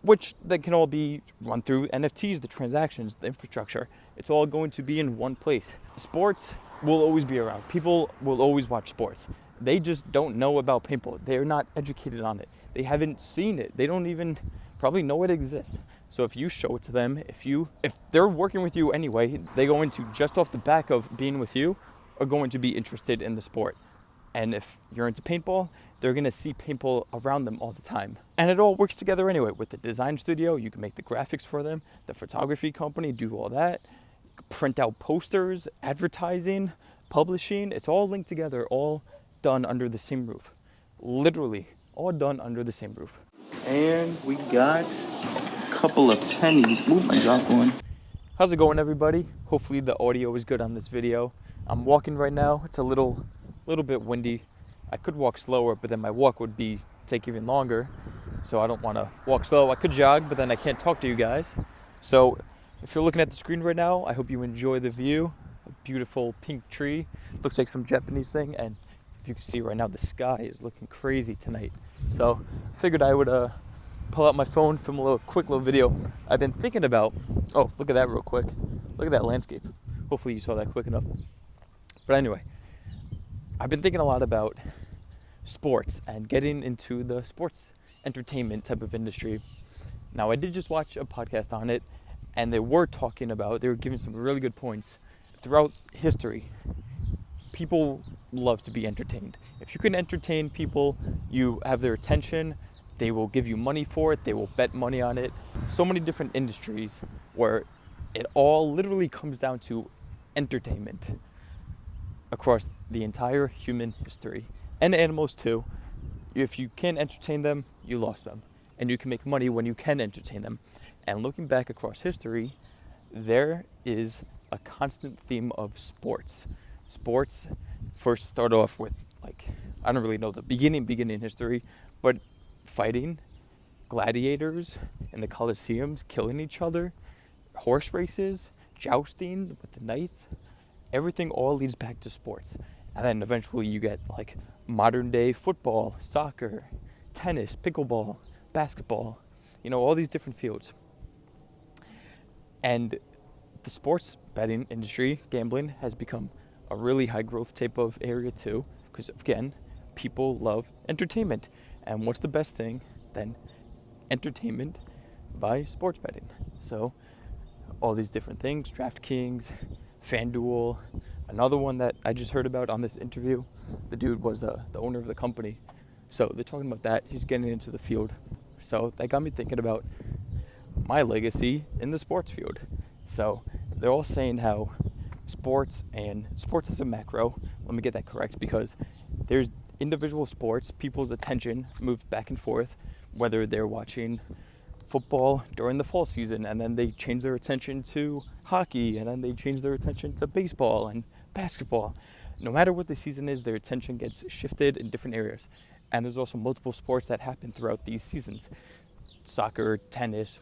which they can all be run through NFTs, the transactions, the infrastructure. It's all going to be in one place. Sports will always be around. People will always watch sports. They just don't know about paintball. They're not educated on it. They haven't seen it. They don't even probably know it exists. So if you show it to them, if they're working with you anyway, they're going to, just off the back of being with you, are going to be interested in the sport. And if you're into paintball, they're going to see paintball around them all the time. And it all works together anyway. With the design studio, you can make the graphics for them. The photography company, do all that. Print out posters, advertising, publishing. It's all linked together, all done under the same roof. Literally, all done under the same roof. And we got a couple of pennies. Ooh, I dropped one. How's it going, everybody? Hopefully the audio is good on this video. I'm walking right now. It's a little bit windy. I could walk slower, but then my walk would take even longer. So I don't want to walk slow. I could jog, but then I can't talk to you guys. So if you're looking at the screen right now, I hope you enjoy the view. A beautiful pink tree. Looks like some Japanese thing. And if you can see right now, the sky is looking crazy tonight. So I figured I would pull out my phone, film a quick little video. I've been thinking about, oh, look at that real quick. Look at that landscape. Hopefully you saw that quick enough. But anyway, I've been thinking a lot about sports and getting into the sports entertainment type of industry. Now, I did just watch a podcast on it, and they were giving some really good points. Throughout history, people love to be entertained. If you can entertain people, you have their attention, they will give you money for it, they will bet money on it. So many different industries where it all literally comes down to entertainment across the entire human history, and animals too. If you can't entertain them, you lost them, and you can make money when you can entertain them. And looking back across history, there is a constant theme of sports. Sports first start off with, I don't really know the beginning history, but fighting, gladiators in the Colosseums, killing each other, horse races, jousting with the knights. Everything all leads back to sports. And then eventually you get modern day football, soccer, tennis, pickleball, basketball, all these different fields. And the sports betting industry, gambling, has become a really high growth type of area too, because again, people love entertainment. And what's the best thing than entertainment by sports betting? So all these different things, DraftKings, FanDuel, another one that I just heard about on this interview. The dude was the owner of the company. So they're talking about that. He's getting into the field. So that got me thinking about my legacy in the sports field. So they're all saying how sports is a macro. Let me get that correct, because there's individual sports, people's attention moves back and forth, whether they're watching football during the fall season and then they change their attention to hockey, and then they change their attention to baseball and basketball. No matter what the season is, their attention gets shifted in different areas. And there's also multiple sports that happen throughout these seasons. Soccer, tennis,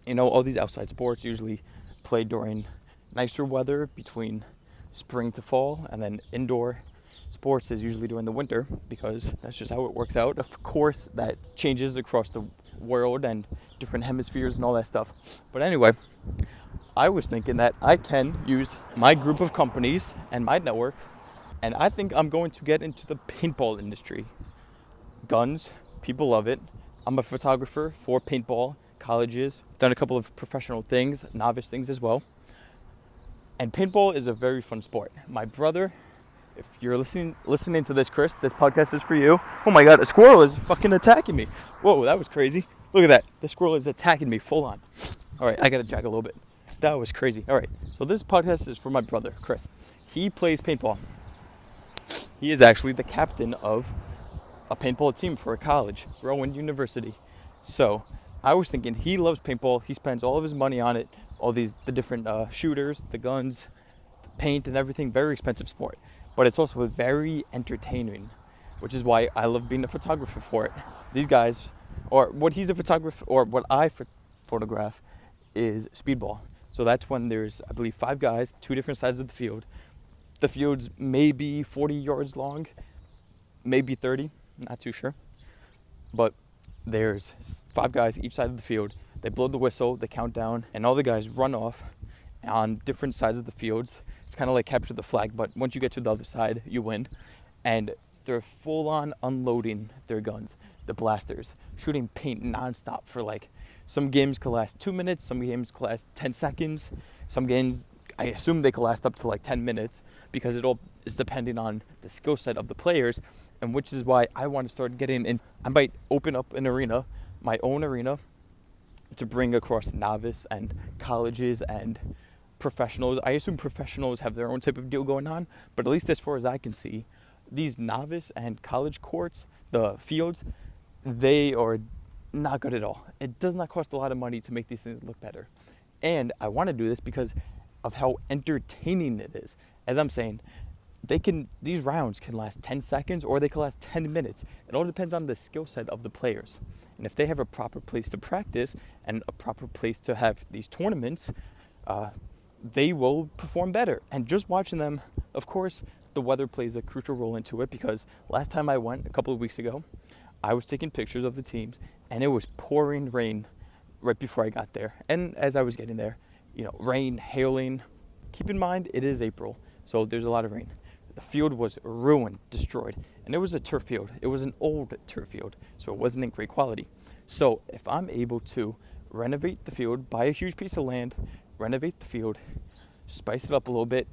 all these outside sports usually play during nicer weather between spring to fall, and then indoor sports is usually during the winter, because that's just how it works out. Of course, that changes across the world and different hemispheres and all that stuff. But anyway, I was thinking that I can use my group of companies and my network, and I think I'm going to get into the paintball industry. Guns, people love it. I'm a photographer for paintball, colleges, done a couple of professional things, novice things as well. And paintball is a very fun sport. My brother, if you're listening to this, Chris, this podcast is for you. Oh my God, a squirrel is fucking attacking me. Whoa, that was crazy. Look at that. The squirrel is attacking me full on. All right, I got to jog a little bit. That was crazy. All right, so this podcast is for my brother, Chris. He plays paintball. He is actually the captain of a paintball team for a college, Rowan University. So I was thinking, he loves paintball. He spends all of his money on it. The different shooters, the guns, the paint and everything. Very expensive sport. But it's also very entertaining, which is why I love being a photographer for it. These guys, or what he's a photographer, or what I photograph, is speedball. So that's when there's, I believe, 5 guys, 2 different sides of the field. The field's maybe 40 yards long, maybe 30, not too sure. But There's 5 guys each side of the field. They blow the whistle, they count down, and all the guys run off on different sides of the fields. It's kind of like capture the flag, but once you get to the other side, you win. And they're full on unloading their guns, the blasters, shooting paint nonstop for like, some games can last 2 minutes, some games can last 10 seconds, some games, I assume they can last up to like 10 minutes, because it all is depending on the skill set of the players, and which is why I want to start getting in. I might open up an arena, my own arena, to bring across novice and colleges and professionals. I assume professionals have their own type of deal going on, but at least as far as I can see, these novice and college courts, the fields, they are not good at all. It does not cost a lot of money to make these things look better. And I want to do this because of how entertaining it is. As I'm saying, these rounds can last 10 seconds or they can last 10 minutes. It all depends on the skill set of the players. And if they have a proper place to practice and a proper place to have these tournaments, they will perform better. And just watching them, of course, the weather plays a crucial role into it, because last time I went, a couple of weeks ago, I was taking pictures of the teams and it was pouring rain right before I got there. And as I was getting there, rain, hailing. Keep in mind, it is April, so there's a lot of rain. The field was ruined, destroyed, and it was a turf field. It was an old turf field, so it wasn't in great quality. So if I'm able to renovate the field, buy a huge piece of land, renovate the field, spice it up a little bit,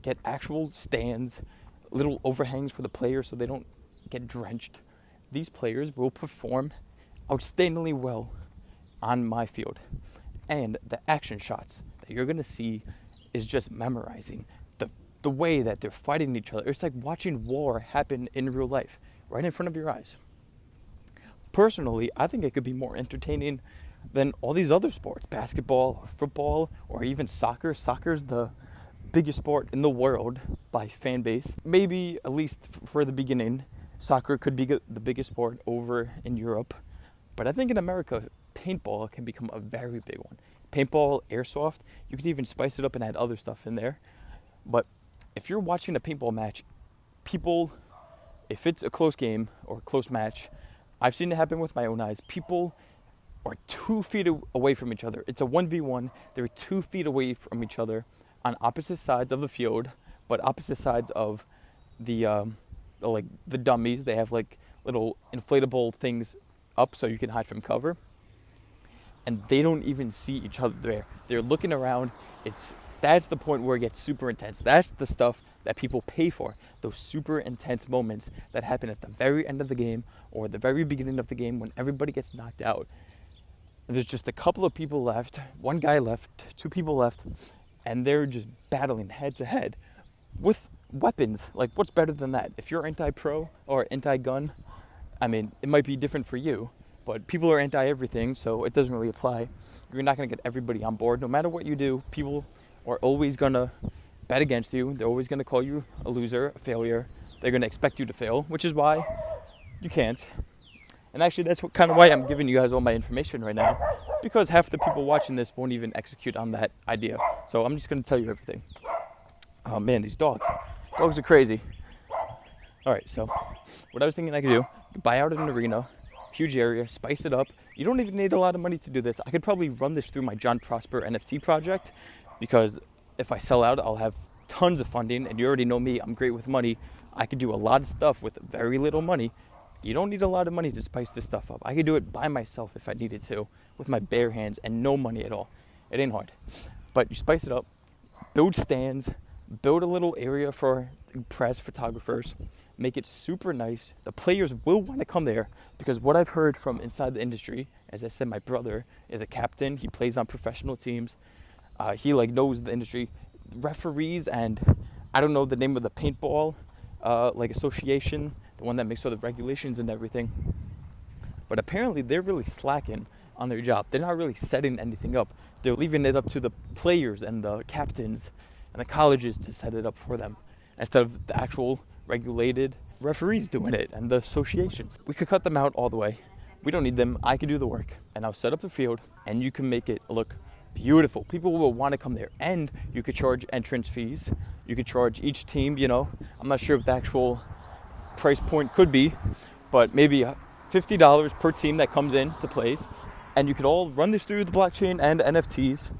get actual stands, little overhangs for the players so they don't get drenched, these players will perform outstandingly well on my field. And the action shots that you're going to see is just memorizing the way that they're fighting each other. It's like watching war happen in real life, right in front of your eyes. Personally, I think it could be more entertaining than all these other sports, basketball, football, or even soccer. Soccer's the biggest sport in the world by fan base. Maybe, at least for the beginning, soccer could be the biggest sport over in Europe. But I think in America, paintball can become a very big one. Paintball, airsoft, you could even spice it up and add other stuff in there. But if you're watching a paintball match, people, if it's a close game or a close match, I've seen it happen with my own eyes. People are 2 feet away from each other. It's a 1v1. They're 2 feet away from each other on opposite sides of the field, but opposite sides of the dummies. They have like little inflatable things up so you can hide from cover. And they don't even see each other there. They're looking around. That's the point where it gets super intense. That's the stuff that people pay for. Those super intense moments that happen at the very end of the game or the very beginning of the game when everybody gets knocked out. There's just a couple of people left, 1 guy left, 2 people left, and they're just battling head to head with weapons. Like, what's better than that? If you're anti-pro or anti-gun, I mean, it might be different for you, but people are anti-everything, so it doesn't really apply. You're not going to get everybody on board. No matter what you do, people are always going to bet against you. They're always going to call you a loser, a failure. They're going to expect you to fail, which is why you can't. And actually, that's kind of why I'm giving you guys all my information right now, because half the people watching this won't even execute on that idea. So I'm just going to tell you everything. Oh man, these dogs are crazy. All right, so what I was thinking I could do, buy out an arena, huge area, spice it up. You don't even need a lot of money to do this. I could probably run this through my JonProsper NFT project, because if I sell out, I'll have tons of funding, and you already know me, I'm great with money. I could do a lot of stuff with very little money. You don't need a lot of money to spice this stuff up. I could do it by myself if I needed to, with my bare hands and no money at all. It ain't hard. But you spice it up, build stands, build a little area for press photographers, make it super nice. The players will want to come there, because what I've heard from inside the industry, as I said, my brother is a captain. He plays on professional teams. He knows the industry. Referees, and I don't know the name of the paintball association, the one that makes all the regulations and everything. But apparently they're really slacking on their job. They're not really setting anything up. They're leaving it up to the players and the captains and the colleges to set it up for them, instead of the actual regulated referees doing it and the associations. We could cut them out all the way. We don't need them. I could do the work, and I'll set up the field, and you can make it look beautiful. People will want to come there, and you could charge entrance fees. You could charge each team, I'm not sure what the actual price point could be, but maybe $50 per team that comes into place, and you could all run this through the blockchain and NFTs,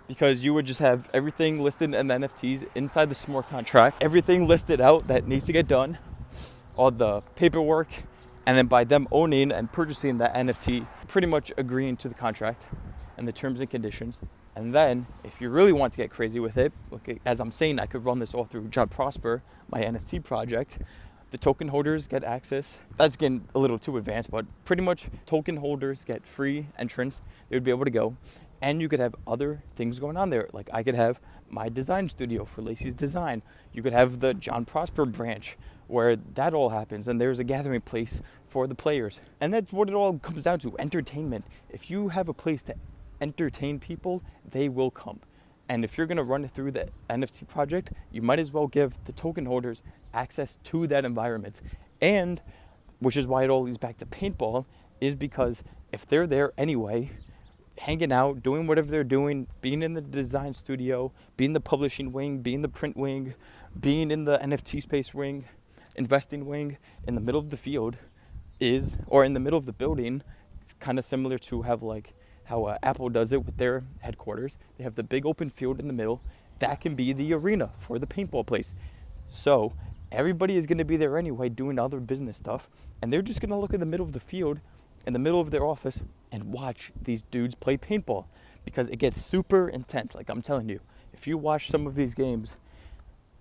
because you would just have everything listed in the NFTs inside the smart contract, everything listed out that needs to get done, all the paperwork, and then by them owning and purchasing that NFT, pretty much agreeing to the contract and the terms and conditions. And then if you really want to get crazy with it, look, as I'm saying, I could run this all through JonProsper, my NFT project. The token holders get access. That's getting a little too advanced, but pretty much token holders get free entrance. They would be able to go. And you could have other things going on there. Like I could have my design studio for Lacey's Design. You could have the JonProsper branch where that all happens. And there's a gathering place for the players. And that's what it all comes down to, entertainment. If you have a place to entertain people, they will come. And if you're going to run it through the NFT project, you might as well give the token holders access to that environment. And which is why it all leads back to paintball, is because if they're there anyway, hanging out, doing whatever they're doing, being in the design studio, being the publishing wing, being the print wing, being in the NFT space wing, investing wing, in the middle of the field is, or in the middle of the building, it's kind of similar to how Apple does it with their headquarters. They have the big open field in the middle. That can be the arena for the paintball place. So everybody is going to be there anyway doing other business stuff, and they're just going to look in the middle of the field, in the middle of their office, and watch these dudes play paintball, because it gets super intense. Like I'm telling you, if you watch some of these games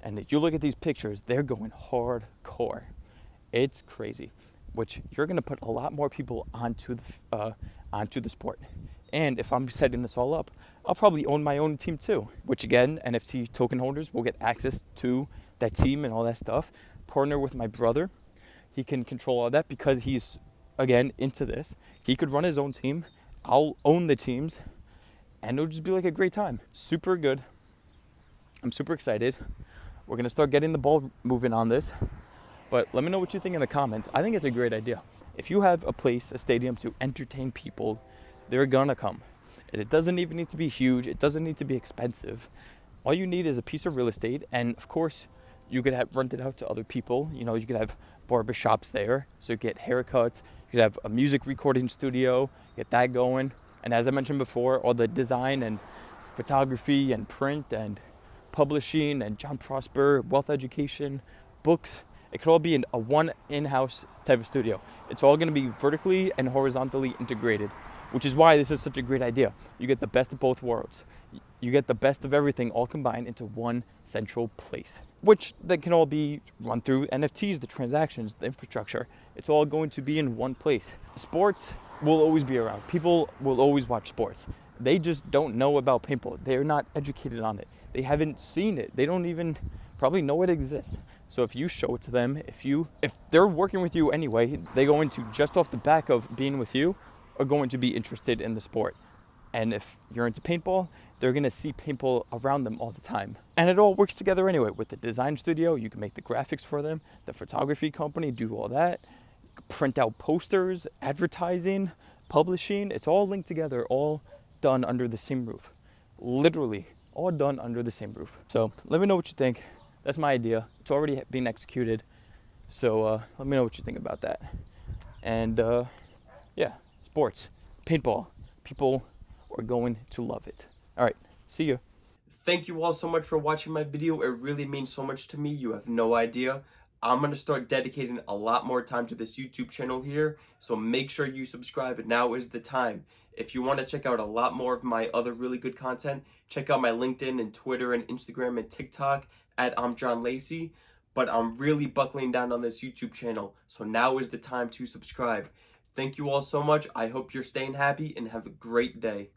and if you look at these pictures, they're going hardcore. It's crazy, which you're going to put a lot more people onto the sport. And if I'm setting this all up, I'll probably own my own team too, which again, NFT token holders will get access to that team and all that stuff. Partner with my brother. He can control all that because he's, again, into this. He could run his own team. I'll own the teams. And it'll just be like a great time. Super good. I'm super excited. We're going to start getting the ball moving on this. But let me know what you think in the comments. I think it's a great idea. If you have a place, a stadium to entertain people, they're gonna come. And it doesn't even need to be huge. It doesn't need to be expensive. All you need is a piece of real estate. And of course, you could have rent it out to other people. You know, you could have barber shops there. So you get haircuts. You could have a music recording studio, get that going. And as I mentioned before, all the design and photography and print and publishing and JonProsper, wealth education, books. It could all be a one in-house type of studio. It's all going to be vertically and horizontally integrated, which is why this is such a great idea. You get the best of both worlds. You get the best of everything all combined into one central place, which that can all be run through NFTs, the transactions, the infrastructure. It's all going to be in one place. Sports will always be around. People will always watch sports. They just don't know about paintball. They're not educated on it. They haven't seen it. They don't even probably know it exists. So if you show it to them, if they're working with you anyway, they're going to, just off the back of being with you, are going to be interested in the sport. And if you're into paintball, they're going to see paintball around them all the time. And it all works together anyway. With the design studio, you can make the graphics for them. The photography company, do all that. Print out posters, advertising, publishing. It's all linked together, all done under the same roof. Literally, all done under the same roof. So let me know what you think. That's my idea. It's already being executed. So let me know what you think about that. And yeah, sports, paintball. People are going to love it. All right, see you. Thank you all so much for watching my video. It really means so much to me. You have no idea. I'm going to start dedicating a lot more time to this YouTube channel here. So make sure you subscribe. Now is the time. If you want to check out a lot more of my other really good content, check out my LinkedIn and Twitter and Instagram and TikTok at I'm John Lacey. But I'm really buckling down on this YouTube channel. So now is the time to subscribe. Thank you all so much. I hope you're staying happy and have a great day.